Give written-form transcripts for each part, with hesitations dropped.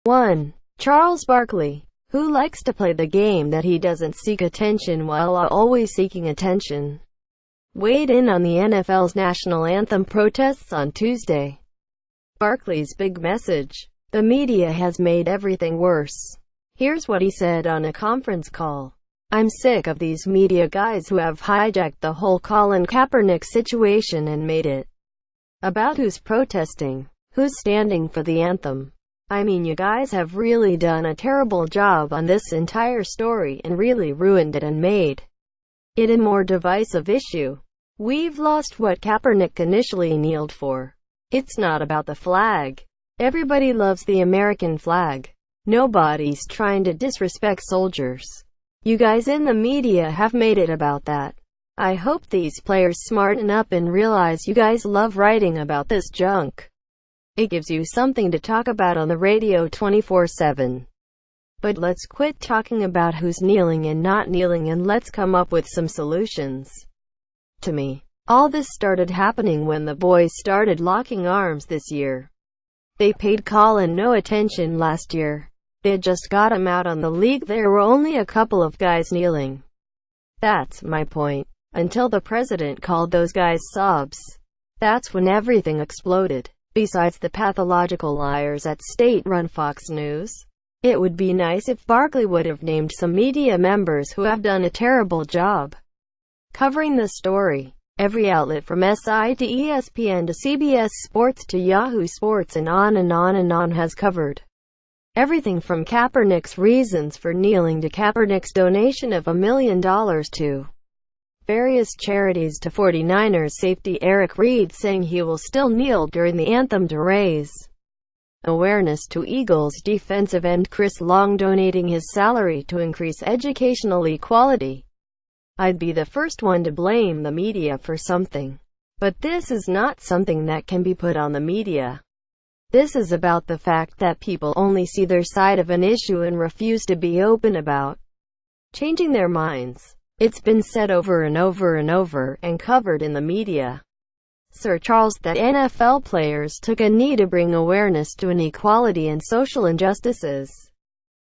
1. Charles Barkley, who likes to play the game that he doesn't seek attention while always seeking attention, weighed in on the NFL's national anthem protests on Tuesday. Barkley's big message: the media has made everything worse. Here's what he said on a conference call. "I'm sick of these media guys who have hijacked the whole Colin Kaepenrick situation and made it about who's protesting, who's standing for the anthem. I mean, you guys have really done a terrible job on this entire story and really ruined it and made it a more divisive issue. We've lost what Kaepernick initially kneeled for. It's not about the flag. Everybody loves the American flag. Nobody's trying to disrespect soldiers. You guys in the media have made it about that. I hope these players smarten up and realize you guys love writing about this junk. It gives you something to talk about on the radio 24/7. But let's quit talking about who's kneeling and not kneeling, and let's come up with some solutions." To me, all this started happening when the boys started locking arms this year. They paid Colin no attention last year. They just got him out on the league. There were only a couple of guys kneeling. That's my point. Until the president called those guys sobs. That's when everything exploded. Besides the pathological liars at state-run Fox News, it would be nice if Barkley would have named some media members who have done a terrible job covering the story. Every outlet from SI to ESPN to CBS Sports to Yahoo Sports and on and on and on has covered everything from Kaepernick's reasons for kneeling to Kaepernick's donation of $1 million to various charities to 49ers safety Eric Reid saying he will still kneel during the anthem to raise awareness, to Eagles defensive end Chris Long donating his salary to increase educational equality. I'd be the first one to blame the media for something. But this is not something that can be put on the media. This is about the fact that people only see their side of an issue and refuse to be open about changing their minds. It's been said over and over and over, and covered in the media, Sir Charles, that NFL players took a knee to bring awareness to inequality and social injustices.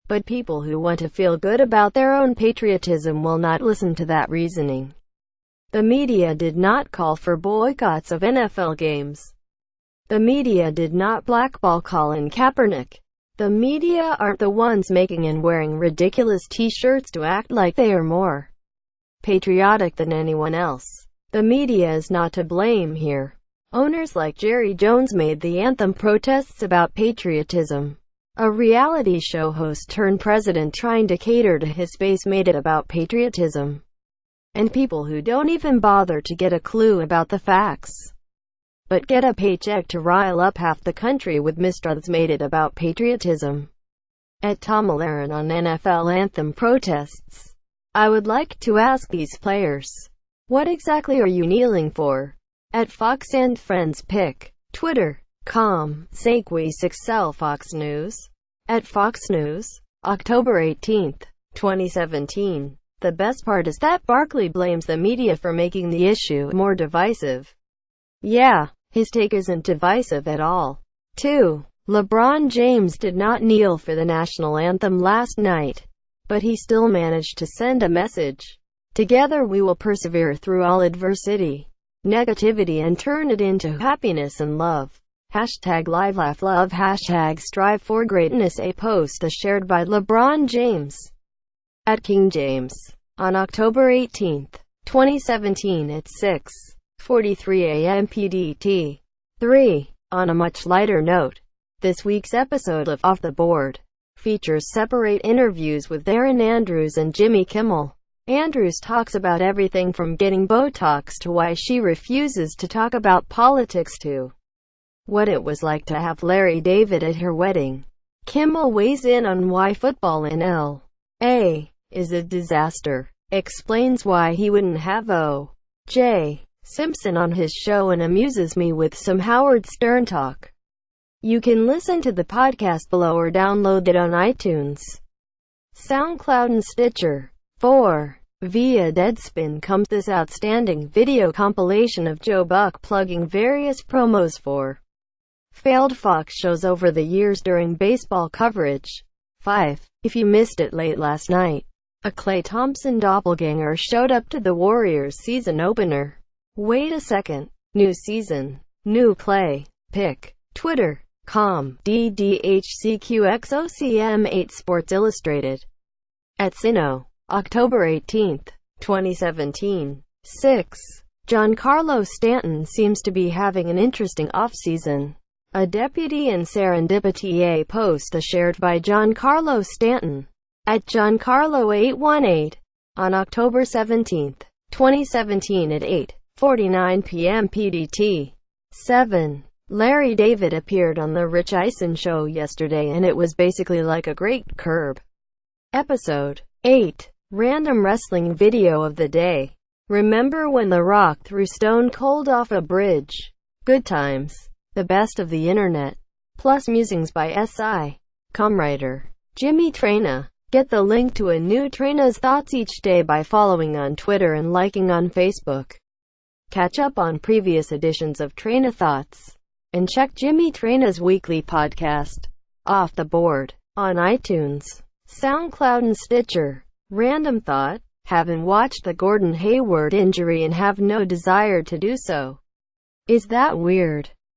But people who want to feel good about their own patriotism will not listen to that reasoning. The media did not call for boycotts of NFL games. The media did not blackball Colin Kaepernick. The media aren't the ones making and wearing ridiculous t-shirts to act like they are more patriotic than anyone else. The media is not to blame here. Owners like Jerry Jones made the anthem protests about patriotism. A reality show host turned president trying to cater to his base made it about patriotism. And people who don't even bother to get a clue about the facts, but get a paycheck to rile up half the country with mistruths made it about patriotism. At Tom Alarin on NFL anthem protests. I would like to ask these players, what exactly are you kneeling for? At Fox and Friends Pick, Twitter.com, /6sell Fox News. At Fox News, October 18, 2017. The best part is that Barkley blames the media for making the issue more divisive. Yeah, his take isn't divisive at all. 2. LeBron James did not kneel for the national anthem last night, but he still managed to send a message. Together we will persevere through all adversity, negativity, and turn it into happiness and love. Hashtag live laugh love. Hashtag strive for greatness. A post shared by LeBron James at King James on October 18, 2017 at 6:43 a.m. PDT. 3. On a much lighter note, this week's episode of Off the Board features separate interviews with Erin Andrews and Jimmy Kimmel. Andrews talks about everything from getting Botox to why she refuses to talk about politics to what it was like to have Larry David at her wedding. Kimmel weighs in on why football in L.A. is a disaster, explains why he wouldn't have O.J. Simpson on his show, and amuses me with some Howard Stern talk. You can listen to the podcast below or download it on iTunes, SoundCloud and Stitcher. 4. Via Deadspin comes this outstanding video compilation of Joe Buck plugging various promos for failed Fox shows over the years during baseball coverage. 5. If you missed it late last night, a Klay Thompson doppelganger showed up to the Warriors season opener. Wait a second. New season. New Klay. Pick. Twitter.com. DDHCQXOCM8 Sports Illustrated. At Sino. October 18, 2017. 6. Giancarlo Stanton seems to be having an interesting offseason. A Deputy in Serendipity post shared by Giancarlo Stanton at Giancarlo818 on October 17, 2017 at 8:49 p.m. PDT. 7. Larry David appeared on The Rich Eisen Show yesterday and it was basically like a great Curb episode. 8. Random wrestling video of the day. Remember when The Rock threw Stone Cold off a bridge? Good times. The best of the internet. Plus musings by SI.com writer Jimmy Traina. Get the link to a new Traina's thoughts each day by following on Twitter and liking on Facebook. Catch up on previous editions of Traina Thoughts. And check Jimmy Traina's weekly podcast, Off the Board, on iTunes, SoundCloud and Stitcher. Random thought: haven't watched the Gordon Hayward injury and have no desire to do so. Is that weird?